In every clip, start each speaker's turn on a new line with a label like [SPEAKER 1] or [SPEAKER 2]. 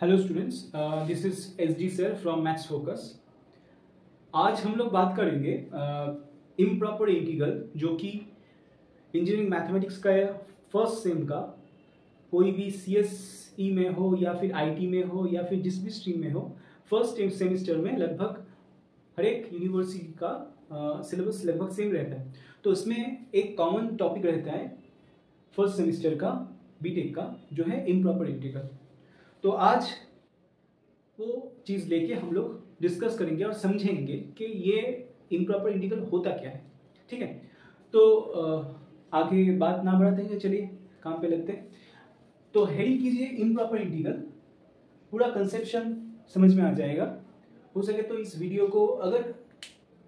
[SPEAKER 1] Hello students, this is S D sir from maths focus. आज हम लोग बात करेंगे इम्प्रॉपर इंटीग्रल, जो कि इंजीनियरिंग मैथमेटिक्स का फर्स्ट सेम का कोई भी सीएसई में हो या फिर आईटी में हो या फिर जिस भी स्ट्रीम में हो, फर्स्ट सेमिस्टर में लगभग हर एक यूनिवर्सिटी का सिलेबस लगभग सेम रहता है। तो इसमें एक कॉमन टॉपिक रहता है फर्स्ट सेमिस्टर का बीटेक का, जो है इम्प्रॉपर इंटीग्रल। तो आज वो चीज़ लेके हम लोग डिस्कस करेंगे और समझेंगे कि ये इम्प्रॉपर इंटीग्रल होता क्या है। ठीक है, तो आगे बात ना बढ़ाते हैं, चलिए काम पे लगते हैं। तो हेडिंग कीजिए इम्प्रॉपर इंटीग्रल, पूरा कंसेप्शन समझ में आ जाएगा। हो सके तो इस वीडियो को अगर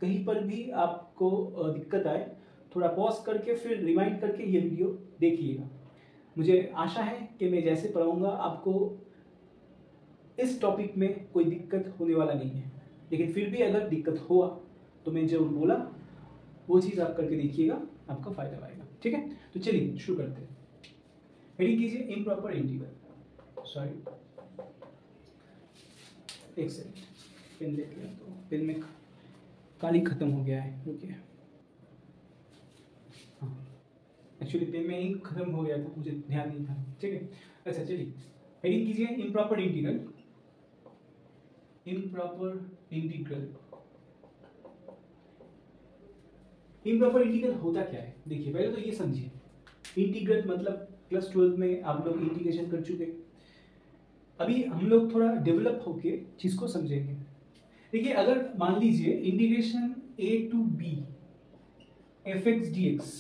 [SPEAKER 1] कहीं पर भी आपको दिक्कत आए, थोड़ा पॉज करके फिर रिवाइंड करके ये वीडियो देखिएगा। मुझे आशा है कि मैं जैसे पढ़ाऊँगा आपको इस टॉपिक में कोई दिक्कत होने वाला नहीं है, लेकिन फिर भी अगर दिक्कत हुआ तो मैं जो बोला वो चीज़ आप करके देखिएगा, आपका फायदा आएगा। ठीक है, तो चलिए शुरू करते हैं। हेडिंग कीजिए इम्प्रॉपर इंटीग्रल। सॉरी, एक सेकंड, पेन लेके आ, तो पेन में काली खत्म हो गया है, रुकिए। हाँ, एक्चुअली पेन में इंक खत्म हो गया था, मुझे ध्यान नहीं था। ठीक है, अच्छा चलिए हेडिंग कीजिए improper integral. Improper integral, improper integral होता क्या है? देखिए, पहले तो ये समझिए, इंटीग्रल मतलब क्लास 12 में आप लोग इंटीग्रेशन कर चुके। अभी हम लोग थोड़ा डेवलप होके चीज को समझेंगे। देखिए, अगर मान लीजिए integration a to b fx dx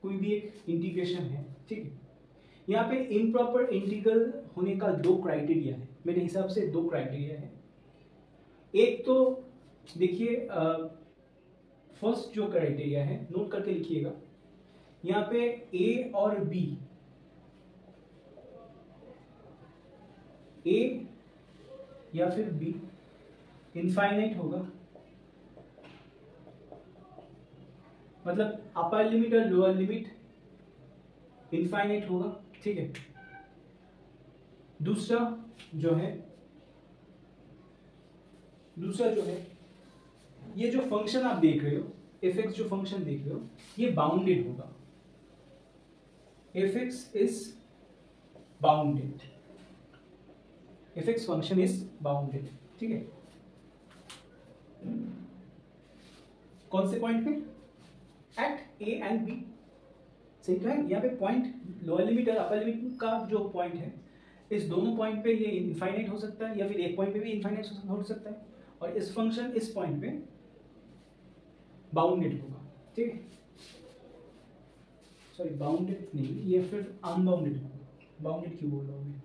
[SPEAKER 1] कोई भी एक इंटीग्रेशन है, ठीक है। यहाँ पे इम्प्रॉपर इंटीग्रल होने का दो क्राइटेरिया है, मेरे हिसाब से दो क्राइटेरिया है। एक तो देखिए, फर्स्ट जो क्राइटेरिया है नोट करके लिखिएगा, यहाँ पे ए और बी, ए या फिर बी इनफाइनाइट होगा, मतलब अपर लिमिट और लोअर लिमिट इनफाइनाइट होगा। ठीक है, दूसरा जो है ये जो फंक्शन आप देख रहे हो, fx जो फंक्शन देख रहे हो, ये बाउंडेड होगा। fx is bounded, fx function is bounded. ठीक है, कौन से पॉइंट पे? At a and b। सही तो है, यहाँ पे पॉइंट लोअर लिमिट और अपर लिमिट का जो पॉइंट है, इस दोनों पॉइंट पे ये इनफाइनाइट हो सकता है या फिर एक पॉइंट पे भी इनफाइनाइट हो सकता है, और इस फंक्शन इस पॉइंट पे बाउंडेड होगा। ठीक है, सॉरी बाउंडेड नहीं, ये फिर अनबाउंडेड होगा। बाउंडेड क्यों बोल रहा हूँ मैं?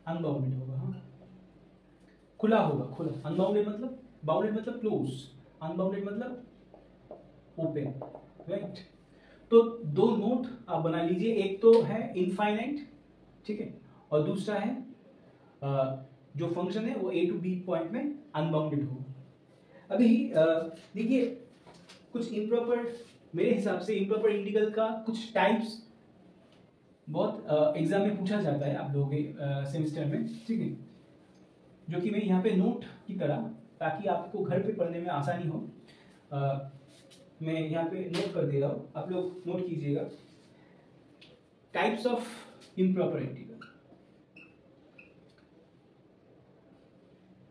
[SPEAKER 1] अनबाउंडेड होगा। हाँ, खुला होगा, खुला। अनबाउंडेड मतलब, बाउंडेड मतलब क्लोज, अनबाउंडेड मतलब ओपन, राइट। तो दो नोट आप बना लीजिए, एक तो है इनफाइनाइट, ठीक है, और दूसरा है जो फंक्शन है वो a टू b पॉइंट में अनबाउंडेड हो। अभी देखिए, कुछ इम्प्रॉपर, मेरे हिसाब से इम्प्रॉपर इंटीग्रल का कुछ टाइप्स बहुत एग्जाम में पूछा जाता है आप लोगों के सेमेस्टर में, ठीक है, जो कि मैं यहाँ पे नोट की तरह, ताकि आपको घर पे पढ़ने में आसानी हो, मैं यहाँ पे नोट कर दे रहा हूँ, आप लोग नोट कीजिएगा। Types of improper integral,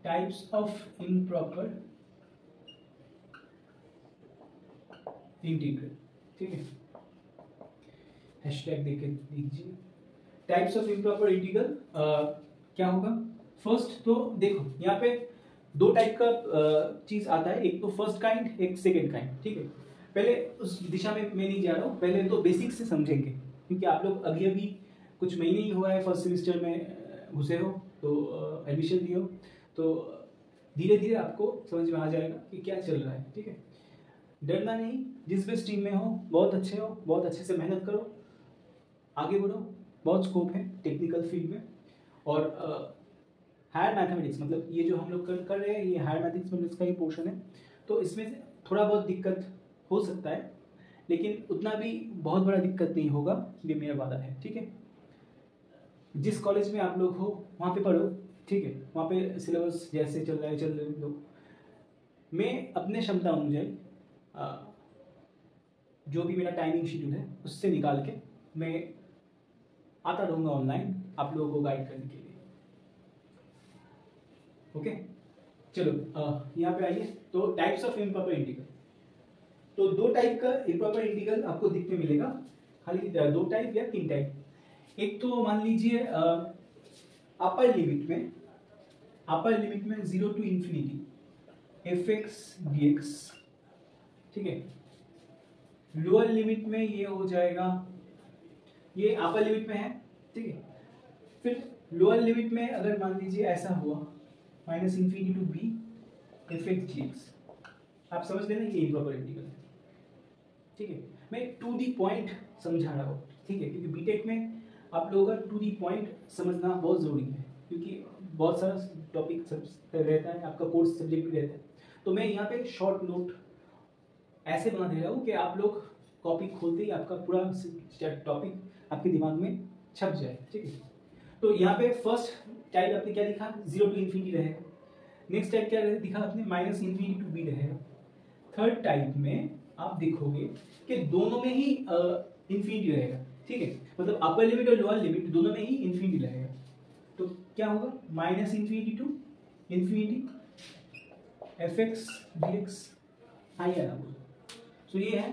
[SPEAKER 1] types of improper integral, ठीक है, हैशटैग देके दीजिए। टाइप्स ऑफ इम्प्रॉपर इंटीग्रल क्या होगा? फर्स्ट तो देखो, यहाँ पे दो टाइप का चीज आता है, एक तो फर्स्ट काइंड, एक सेकेंड काइंड। ठीक है, पहले उस दिशा में मैं नहीं जा रहा हूँ, पहले तो बेसिक से समझेंगे, क्योंकि आप लोग अभी अभी कुछ महीने ही हुआ है फर्स्ट सेमेस्टर में घुसे हो, तो एडमिशन दिए हो, तो धीरे धीरे आपको समझ में आ जाएगा कि क्या चल रहा है। ठीक है, डरना नहीं, जिस भी स्ट्रीम में हो बहुत अच्छे हो, बहुत अच्छे से मेहनत करो, आगे बढ़ो, बहुत स्कोप है टेक्निकल फील्ड में। और हायर मैथमेटिक्स, मतलब ये जो हम लोग कर रहे हैं, ये हायर मैथमेटिक्स का ही पोर्शन है, तो इसमें से थोड़ा बहुत दिक्कत हो सकता है, लेकिन उतना भी बहुत बड़ा दिक्कत नहीं होगा, ये मेरा वादा है। ठीक है, जिस कॉलेज में आप लोग हो वहाँ पे पढ़ो, ठीक है, वहाँ पे सिलेबस जैसे चल रहा है चल रहे लो। मैं अपने क्षमता अनुसार जो भी मेरा टाइमिंग शेड्यूल है उससे निकाल के मैं आता रहूँगा ऑनलाइन आप लोगों को गाइड करने के लिए। ओके, चलो यहाँ पे आइए। तो टाइप्स ऑफ इम्प्रॉपर इंटीग्रल, तो दो टाइप का इम्प्रॉपर इंटीग्रल आपको दिखने मिलेगा, खाली दो टाइप या तीन टाइप। एक तो मान लीजिए अपर लिमिट में 0 टू इंफिनिटी fx dx, ठीक है। लोअर लिमिट में ये हो जाएगा, ये अपर लिमिट में है, ठीक है। फिर लोअर लिमिट में अगर मान लीजिए ऐसा हुआ minus infinity to B fx dx, आप समझ लेना ये इम्प्रॉपर इंटीग्रल है, ठीक है। मैं टू दी पॉइंट समझा रहा हूँ, ठीक है, क्योंकि बीटेक में आप लोगों का टू दी पॉइंट समझना बहुत ज़रूरी है, क्योंकि बहुत सारा टॉपिक सब रहता है, आपका कोर्स सब्जेक्ट भी रहता है। तो मैं यहाँ पे शॉर्ट नोट ऐसे बना दे रहा हूँ कि आप लोग कॉपी खोलते ही आपका पूरा टॉपिक आपके दिमाग में छप जाए, ठीक है। तो यहाँ पे फर्स्ट टाइप आपने क्या दिखा, 0 टू इन्फिनिटी रहेगा। नेक्स्ट टाइप क्या दिखा आपने, माइनस इन्फिनिटी टू बी रहेगा। थर्ड टाइप में आप देखोगे कि दोनों में ही इन्फिनिटी रहेगा, ठीक है, मतलब अपर लिमिट और लोअर लिमिट दोनों में ही इन्फिनिटी रहेगा। तो क्या होगा, minus infinity to infinity fx dx, आइए ना बोलो। सो ये है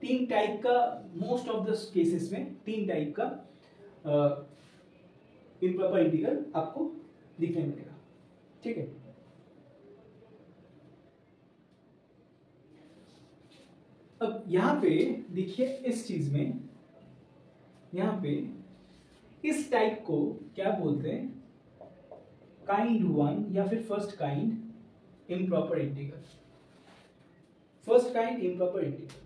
[SPEAKER 1] तीन टाइप का, मोस्ट ऑफ द केसेस में तीन टाइप का इम्प्रॉपर इंटीग्रल आपको दिखने मिलेगा, ठीक है। अब यहां पे देखिए इस चीज में, यहां पे इस टाइप को क्या बोलते हैं, काइंड 1 या फिर first kind improper integral. First kind improper integral,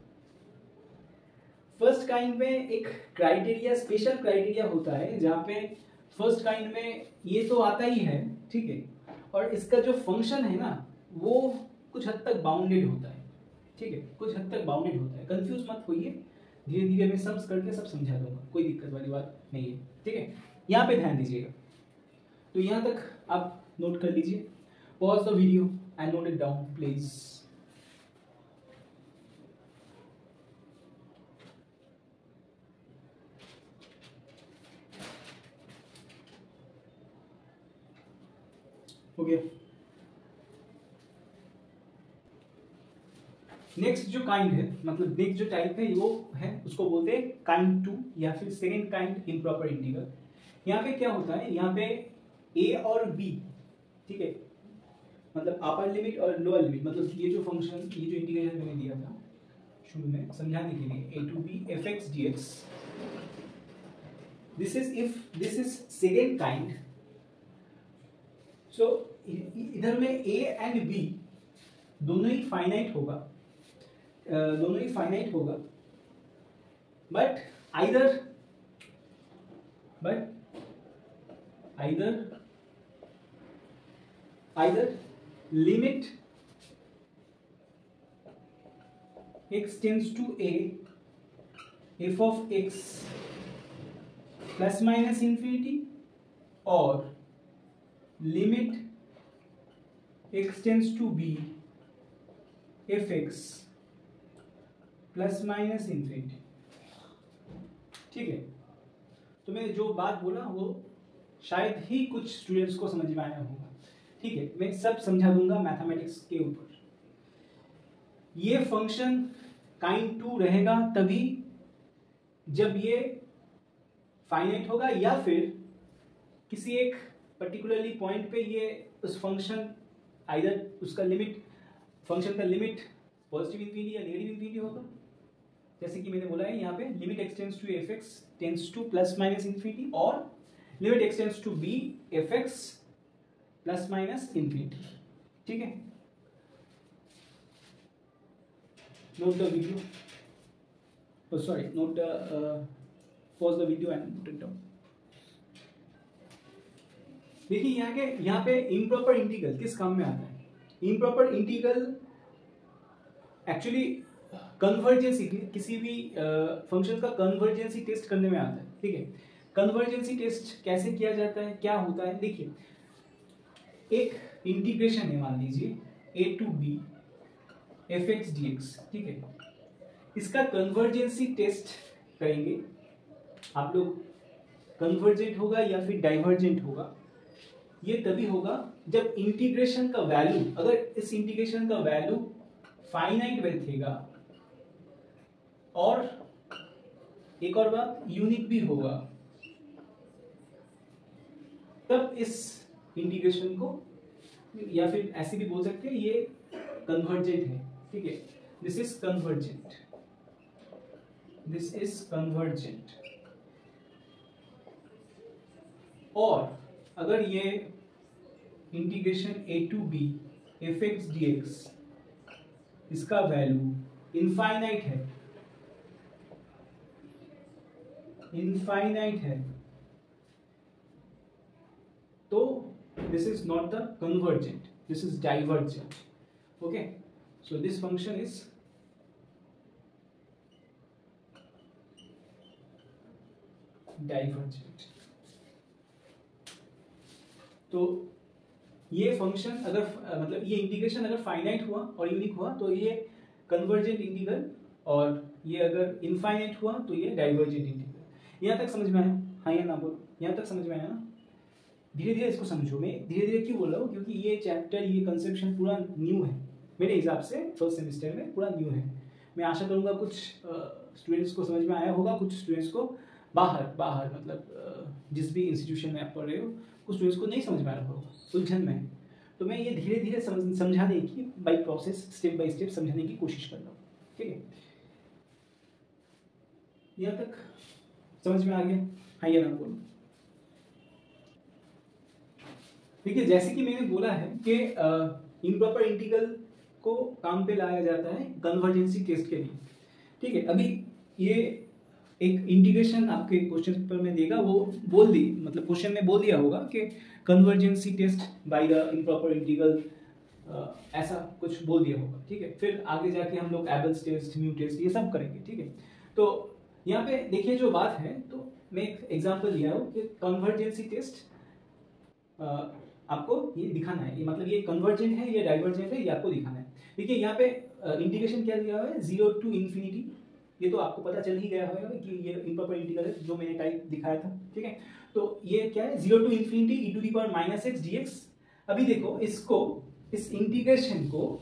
[SPEAKER 1] first kind में एक क्राइटेरिया, स्पेशल क्राइटेरिया होता है, जहां पे फर्स्ट काइंड में ये तो आता ही है, ठीक है, और इसका जो फंक्शन है ना वो कुछ हद तक बाउंडेड होता है, ठीक है, कुछ हद तक बाउंडेड होता है। कंफ्यूज मत होइए, धीरे धीरे मैं सम्स करके सब समझा दूंगा, कोई दिक्कत वाली बात नहीं है, ठीक है। यहाँ पे ध्यान दीजिएगा, तो यहाँ तक आप नोट कर लीजिए। Pause the video and note it down please. हो गया। नेक्स्ट जो काइंड है, मतलब नेक्स्ट जो टाइप है वो है, उसको बोलते हैं काइंड 2 या फिर सेकेंड काइंड इम्प्रॉपर इंटीग्रल। यहाँ पे क्या होता है, यहाँ पे a और b, ठीक है, मतलब अपर लिमिट और लोअर लिमिट, मतलब ये जो फंक्शन, ये जो इंटीग्रेशन मैंने दिया था शुरू में समझाने के लिए, a to b fx dx, this is if this is second kind, so इधर में a एंड b दोनों ही फाइनाइट होगा, दोनों ही फाइनाइट होगा, but either limit x tends to a f of x plus minus infinity, or limit x tends to b fx plus minus infinity, ठीक है। तो मैंने जो बात बोला वो शायद ही कुछ स्टूडेंट्स को समझ में आया होगा, ठीक है, मैं सब समझा दूंगा मैथमेटिक्स के ऊपर। ये फंक्शन काइंड 2 रहेगा तभी जब ये फाइनाइट होगा, या फिर किसी एक पर्टिकुलरली पॉइंट पे ये उस फंक्शन आइदर उसका लिमिट, फंक्शन का लिमिट पॉजिटिव इन्फिनिटी या नेगेटिव इन्फिनिटी होगा, जैसे कि मैंने बोला है यहाँ पे limit x tends to f x tends to plus minus infinity, और limit x tends to b f x plus minus infinity, ठीक है। Note the video, sorry note pause the video and note it down. देखिए यहाँ पे improper integral किस काम में आता है। इम्प्रॉपर इंटीग्रल एक्चुअली कन्वर्जेंसी, किसी भी फंक्शन का कन्वर्जेंसी टेस्ट करने में आता है, ठीक है। कन्वर्जेंसी टेस्ट कैसे किया जाता है, क्या होता है? देखिए, एक इंटीग्रेशन है, मान लीजिए a to b fx dx, ठीक है। इसका कन्वर्जेंसी टेस्ट करेंगे आप लोग, कन्वर्जेंट होगा या फिर डाइवर्जेंट होगा, ये तभी होगा जब इंटीग्रेशन का वैल्यू, अगर इस इंटीग्रेशन का वैल्यू फाइनाइट रहेगा, और एक और बात, यूनिक भी होगा, तब इस इंटीग्रेशन को, या फिर ऐसे भी बोल सकते हैं ये कन्वर्जेंट है, ठीक है। This is convergent, this is convergent. और अगर ये integration a to b fx dx इसका वैल्यू इनफाइनाइट है, इनफाइनाइट है, तो this is not the convergent, this is divergent. Okay, so this function is divergent. तो ये फंक्शन अगर मतलब ये इंटीग्रेशन अगर फाइनाइट हुआ और यूनिक हुआ तो ये कन्वर्जेंट इंटीग्रल, और ये अगर इनफाइनाइट हुआ तो ये डाइवर्जेंट इंटीग्रल। यहाँ तक समझ में आया? हाँ या ना बोलो, यहाँ तक समझ में आया ना? धीरे धीरे इसको समझो। मैं धीरे धीरे क्यों बोल रहा हूँ? क्योंकि ये चैप्टर, ये कंसेप्शन पूरा न्यू है मेरे हिसाब से, फर्स्ट सेमेस्टर में पूरा न्यू है। मैं आशा करूँगा कुछ स्टूडेंट्स को समझ में आया होगा, कुछ स्टूडेंट्स को बाहर मतलब जिस भी इंस्टीट्यूशन में आप पढ़ रहे हो, कुछ स्टूडेंट्स को नहीं समझ में आ रहा होगा, उलझन में है। तो मैं ये धीरे धीरे समझाने की, by process, step by step समझाने की कोशिश कर रहा हूँ, ठीक है। यहाँ तक समझ में आ गया? हाँ या ना बोलो। देखिए, जैसे कि मैंने बोला है कि इम्प्रॉपर इंटीग्रल को काम पे लाया जाता है कन्वर्जेंसी टेस्ट के लिए, ठीक है। अभी ये एक इंटीग्रेशन आपके क्वेश्चन पेपर में देगा, वो बोल दी, मतलब क्वेश्चन में बोल दिया होगा कि convergency test by the improper integral, ऐसा कुछ बोल दिया होगा, ठीक है। फिर आगे जाके हम लोग एबल्स टेस्ट, म्यू टेस्ट, ये सब करेंगे, ठीक है। तो यहाँ पे देखिए जो बात है, तो मैं एक एग्जांपल लिया हूँ कि कन्वर्जेंसी टेस्ट आपको ये दिखाना है, ये मतलब ये कन्वर्जेंट है, ये डाइवर्जेंट है, ये आपको दिखाना है। देखिए यहाँ पे इंटीग्रेशन क्या दिया हुआ है, 0 to infinity, ये तो आपको पता चल ही गया होगा कि ये इम्प्रॉपर इंटीग्रल है, जो मैंने टाइप दिखाया था, ठीक है। तो ये क्या है, 0 to infinity e to the power minus x dx। अभी देखो इसको, इस इंटीग्रेशन को,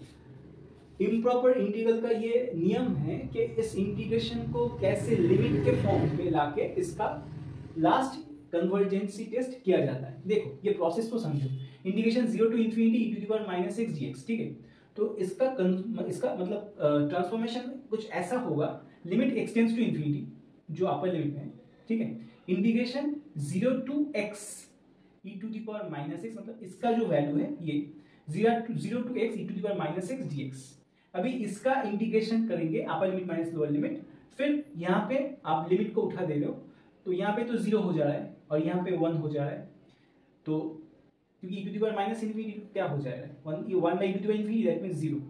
[SPEAKER 1] इम्प्रॉपर इंटीग्रल का ये नियम है कि इस इंटीग्रेशन को कैसे लिमिट के फॉर्म में लाके इसका लास्ट कन्वर्जेंसी टेस्ट किया जाता है। देखो ये प्रोसेस को समझो, integration 0 to infinity e to the power minus x dx, ठीक है। तो इसका मतलब ट्रांसफॉर्मेशन कुछ ऐसा होगा, लिमिट एक्सटेंड्स टू इन्फिनिटी, जो अपर लिमिट में है, ठीक है। Integration 0 to x e to the power minus x, मतलब इसका जो वैल्यू है ये 0 to x e to the power minus x dx। अभी इसका इंटीग्रेशन करेंगे अपर लिमिट माइनस लोअर लिमिट, फिर यहाँ पे आप लिमिट को उठा दे रहे हो, तो यहाँ पे तो 0 हो जा रहा है और यहाँ पे 1 हो जा रहा है, तो क्योंकि e to the power minus infinity क्या हो जाएगा, 1 by e to the power infinity, that means 0,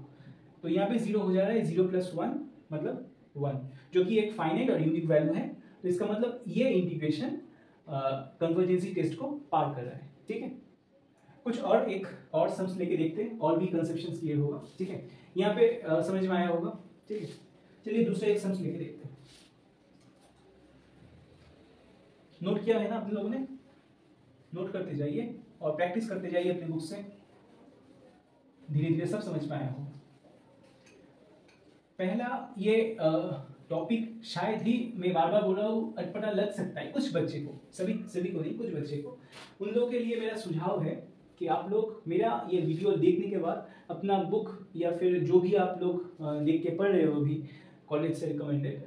[SPEAKER 1] तो यहाँ पे 0 हो जा रहा है, 0 plus 1 मतलब 1, जो कि एक फाइनाइट और यूनिक वैल्यू है। तो इसका मतलब ये इंटीग्रेशन कन्वर्जेंसी टेस्ट को पार कर रहा है, ठीक है। कुछ और एक और सम्स लेके देखते हैं, और भी कंसेप्शंस क्लियर होगा, ठीक है। यहाँ पे समझ में आया होगा, ठीक है। चलिए दूसरे एक सम्स लेके देखते हैं। नोट किया है ना आप लोगों ने? नोट करते जाइए और प्रैक्टिस करते जाइए अपने बुक से, धीरे धीरे सब समझ में आया होगा। पहला ये टॉपिक शायद ही मैं बार बार बोल रहा हूँ, अटपटा लग सकता है कुछ बच्चे को, सभी को नहीं, कुछ बच्चे को। उन लोगों के लिए मेरा सुझाव है कि आप लोग मेरा ये वीडियो देखने के बाद अपना बुक या फिर जो भी आप लोग देख के पढ़ रहे हो अभी कॉलेज से रिकमेंडेड,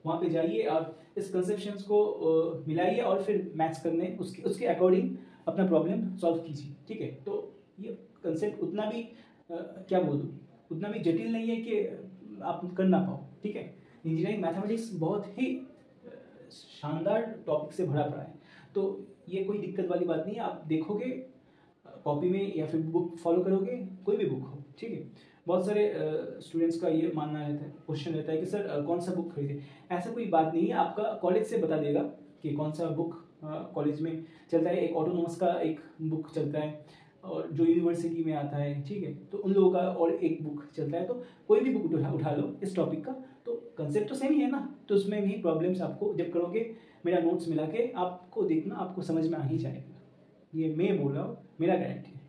[SPEAKER 1] वहाँ पे जाइए और इस कंसेप्शंस को मिलाइए और फिर मैथ्स करने उसके अकॉर्डिंग अपना प्रॉब्लम सॉल्व कीजिए, ठीक है। तो ये कंसेप्ट उतना भी क्या बोलूँ, उतना भी जटिल नहीं है कि आप कर ना पाओ, ठीक है। इंजीनियरिंग मैथमेटिक्स बहुत ही शानदार टॉपिक से भरा पड़ा है, तो ये कोई दिक्कत वाली बात नहीं है। आप देखोगे कॉपी में या फिर बुक फॉलो करोगे, कोई भी बुक हो, ठीक है। बहुत सारे स्टूडेंट्स का ये मानना रहता है, क्वेश्चन रहता है कि सर कौन सा बुक खरीदे। ऐसा कोई बात नहीं है, आपका कॉलेज से बता देगा कि कौन सा बुक कॉलेज में चलता है, एक ऑटोनॉमस का एक बुक चलता है और जो यूनिवर्सिटी में आता है, ठीक है, तो उन लोगों का और एक बुक चलता है। तो कोई भी बुक उठा लो इस टॉपिक का, तो कंसेप्ट तो सेम ही है ना, तो उसमें भी प्रॉब्लम्स आपको जब करोगे मेरा नोट्स मिला के आपको देखना, आपको समझ में आ ही जाएगा। ये मैं बोल रहा हूँ, मेरा गारंटी है।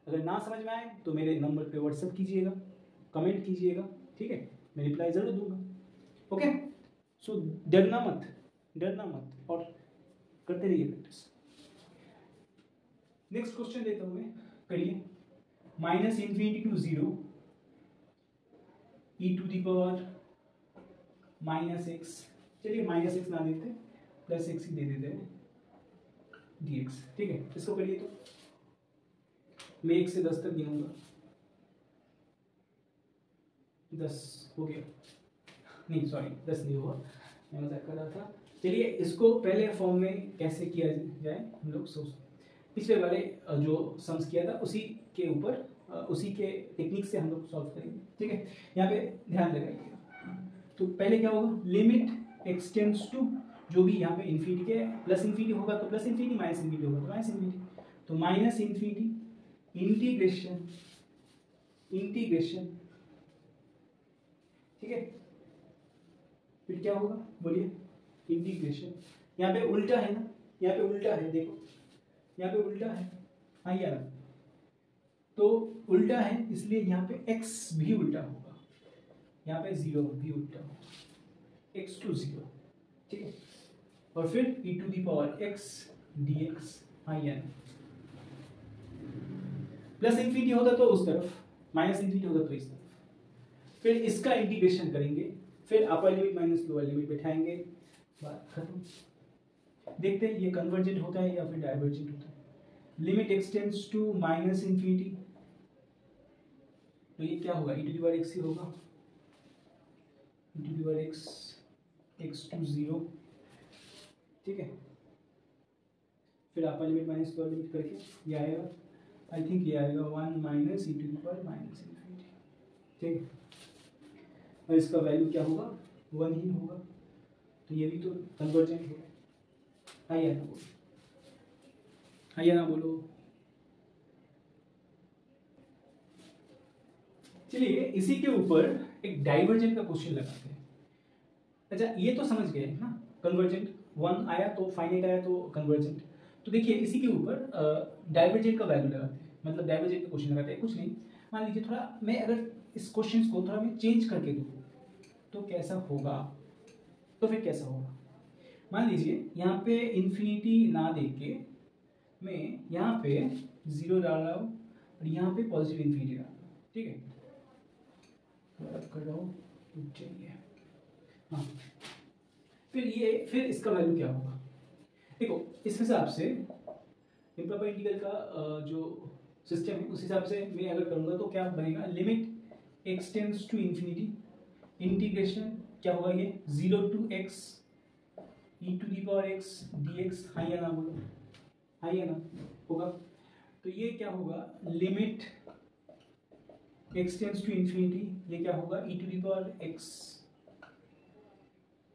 [SPEAKER 1] अगर ना समझ में आए तो मेरे नंबर पे व्हाट्सएप कीजिएगा, कमेंट कीजिएगा, ठीक है, मैं रिप्लाई ज़रूर दूंगा। ओके, सो डरना मत और करते रहिए प्रैक्टिस। नेक्स्ट क्वेश्चन देता हूं मैं, करिए। -∞ to 0 e⁻⁻x, चलिए -x ना देते, +x ही दे देते हैं, dx, ठीक है। इसको करिए तो मैं 1 से 10 तक गिनूंगा। 10 हो गया, नहीं सॉरी 10 नहीं हुआ, मैं मजाक कर रहा था। चलिए इसको पहले फॉर्म में कैसे किया जाए हम लोग सोचते, पिछले वाले जो सम्स किया था उसी के ऊपर, उसी के टेक्निक से हम लोग सॉल्व करेंगे, ठीक है। यहाँ पे ध्यान लगाइएगा। तो पहले क्या होगा, लिमिट एक्सटेंड्स टू, जो भी यहाँ पे इन्फिनिटी के प्लस इन्फिनिटी होगा तो प्लस इन्फिनिटी, माइनस इन्फिनिटी होगा तो माइनस इन्फिनिटी, तो माइनस इन्फिनिटी इंटीग्रेशन, ठीक है। फिर क्या होगा बोलिए, इंटीग्रेशन, यहाँ पे उल्टा है ना, यहाँ पे उल्टा है, देखो यहाँ पे उल्टा है, हाँ यार, तो उल्टा है इसलिए यहाँ पे x भी उल्टा होगा, यहाँ पे 0 भी उल्टा होगा, x to 0, ठीक है। और फिर e⁻x dx, हाँ यार, प्लस इन्फिनिटी होगा तो उस तरफ, माइनस इन्फिनिटी होगा तो इस तरफ। फिर इसका इंटीग्रेशन करेंगे, फिर upper limit minus lower limit बैठाएंगे, बात खत्म। देखते हैं ये कन्वर्जेंट होता है या फिर डाइवर्जेंट होता है। Limit extends to minus infinity, तो ये क्या होगा, e⁻x ही होगा, e⁻x x to 0, ठीक है। फिर upper limit minus lower limit करके ये आएगा, आई थिंक ये आएगा 1 माइनस e⁻∞, ठीक है। और इसका वैल्यू क्या होगा, 1 ही होगा, तो ये भी तो कन्वर्जेंट होगा, आइए ना बोलो, आइए ना बोलो। चलिए इसी के ऊपर एक डाइवर्जेंट का क्वेश्चन लगाते हैं। अच्छा ये तो समझ गए ना, कन्वर्जेंट 1 आया तो फाइनाइट आया तो कन्वर्जेंट। तो देखिए इसी के ऊपर डाइवर्जेंट का वैल्यू लगाते हैं, मतलब डाइवर्जेंट का क्वेश्चन लगाते हैं। कुछ नहीं, मान लीजिए थोड़ा मैं अगर इस क्वेश्चन को थोड़ा मैं चेंज करके दूँ तो कैसा होगा, तो फिर कैसा होगा, मान लीजिए यहाँ पे इन्फिनिटी ना देके मैं यहाँ पे 0 डाल रहा हूँ और यहाँ पे पॉजिटिव इन्फिनिटी डाल रहा हूँ, ठीक है, कर रहा हूँ, चाहिए हाँ। फिर इसका वैल्यू क्या होगा, देखो इस हिसाब से इम्प्रॉपर इंटीग्रल का जो सिस्टम है उस हिसाब से मैं अगर करूँगा तो क्या बनेगा, limit extends to infinity, integration क्या होगा ये 0 to x e⁻x dx, हाँ या ना बोलो, हाँ या ना होगा। तो ये क्या होगा, लिमिट एक्सटेंड्स टू इन्फिनिटी, ये क्या होगा e⁻x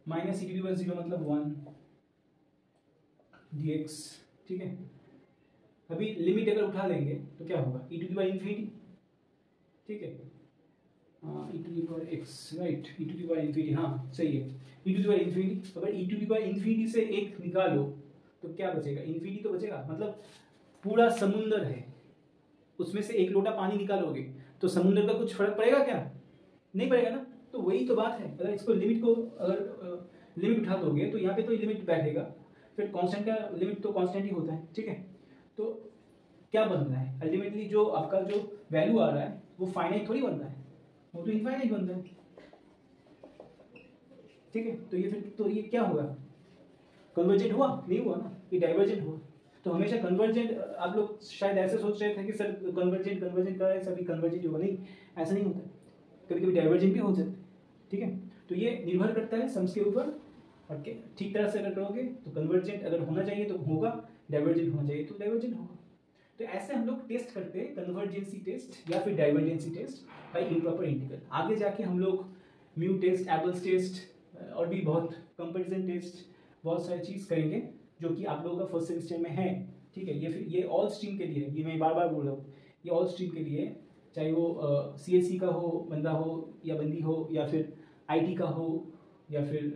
[SPEAKER 1] माइनस e⁻0 मतलब 1 dx, ठीक है। अभी लिमिट अगर उठा लेंगे तो क्या होगा e⁻∞, ठीक है, e⁻x राइट, e⁻∞, हाँ सही है, e⁻∞। अगर e⁻∞ से एक निकालो तो क्या बचेगा, इन्फिनिटी तो बचेगा, मतलब पूरा समुंदर है, उसमें से एक लोटा पानी निकालोगे तो समुंदर का कुछ फर्क पड़ेगा क्या, नहीं पड़ेगा ना। तो वही तो बात है, अगर इसको लिमिट को अगर लिमिट उठा दोगे तो यहाँ पे तो लिमिट बैठेगा, फिर कांस्टेंट का लिमिट तो कांस्टेंट ही होता है, ठीक है। तो क्या बन रहा है, अल्टीमेटली जो आपका जो वैल्यू आ रहा है वो फाइनाइट थोड़ी बन रहा है, वो तो इनफाइनाइट बन रहा है, ठीक है। तो ये फिर तो ये क्या होगा, कन्वर्जेंट हुआ नहीं हुआ ना, ये डाइवर्जेंट हुआ। तो हमेशा कन्वर्जेंट, आप लोग शायद ऐसे सोच रहे थे कि सर कन्वर्जेंट कर रहे हैं सभी कन्वर्जेंट होगा, नहीं ऐसा नहीं होता, कभी कभी डाइवर्जेंट भी हो जाता है, ठीक है। तो ये निर्भर करता है सम्स के ऊपर, और ठीक तरह से अगर करोगे तो कन्वर्जेंट अगर होना चाहिए तो होगा, डाइवर्जेंट होना चाहिए तो डाइवर्जेंट होगा। तो ऐसे हम लोग टेस्ट करते हैं, कन्वर्जेंसी टेस्ट या फिर divergency test by improper integral. आगे जाके हम लोग म्यू टेस्ट, एबल्स टेस्ट और भी बहुत कंपैरिजन टेस्ट, बहुत सारी चीज़ करेंगे जो कि आप लोगों का फर्स्ट सेमेस्टर में है, ठीक है। ये ऑल स्ट्रीम के लिए, ये मैं बार बार बोल रहा हूँ, ये ऑल स्ट्रीम के लिए, चाहे वो CSE का हो बंदा हो या बंदी हो, या फिर IT का हो, या फिर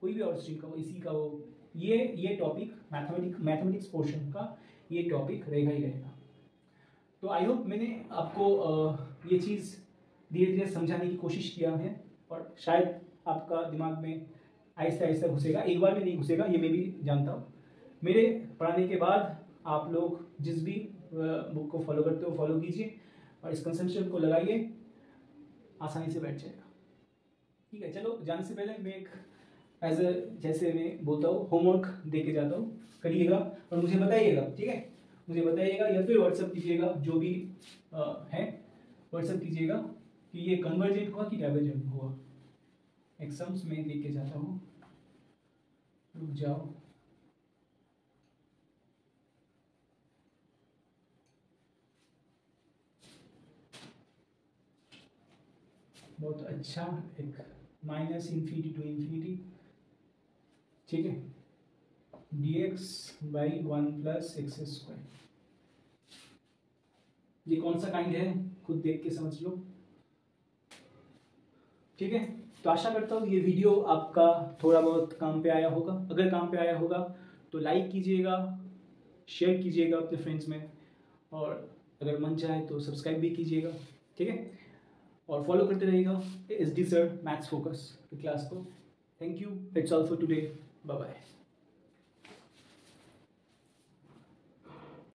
[SPEAKER 1] कोई भी और स्ट्रीम का हो, इसी का हो, ये टॉपिक मैथमेटिक्स पोर्शन का ये टॉपिक रहेगा ही रहेगा। तो आई होप मैंने आपको ये चीज़ धीरे धीरे समझाने की कोशिश किया है, और शायद आपका दिमाग में आहिस्ता आहिस्ता घुसेगा, एक बार में नहीं घुसेगा, ये मैं भी जानता हूँ। मेरे पढ़ाने के बाद आप लोग जिस भी बुक को फॉलो करते हो फॉलो कीजिए, और इस कंसेप्शन को लगाइए, आसानी से बैठ जाएगा। ठीक है, चलो जाने से पहले मैं एक जैसे मैं बोलता हूँ होमवर्क दे के जाता हूँ, करिएगा और मुझे बताइएगा, ठीक है। मुझे बताइएगा या फिर व्हाट्सअप कीजिएगा, जो भी है व्हाट्सअप कीजिएगा कि ये कन्वर्जेंट हुआ कि डाइवर्जेंट हुआ। एग्जाम्स में दे के जाता हूँ, रुक जाओ। बहुत अच्छा, एक माइनस इन्फिनिटी टू इन्फिनिटी, ठीक है, dx by 1 plus x square. ये कौन सा काइंड है खुद देख के समझ लो, ठीक है। तो आशा करता हूँ ये वीडियो आपका थोड़ा बहुत काम पे आया होगा। अगर काम पे आया होगा तो लाइक कीजिएगा, शेयर कीजिएगा अपने फ्रेंड्स में, और अगर मन चाहे तो सब्सक्राइब भी कीजिएगा, ठीक है। और फॉलो करते रहिएगा SD सर मैथ्स फोकस की क्लास को। Thank you, it's all for today, bye bye.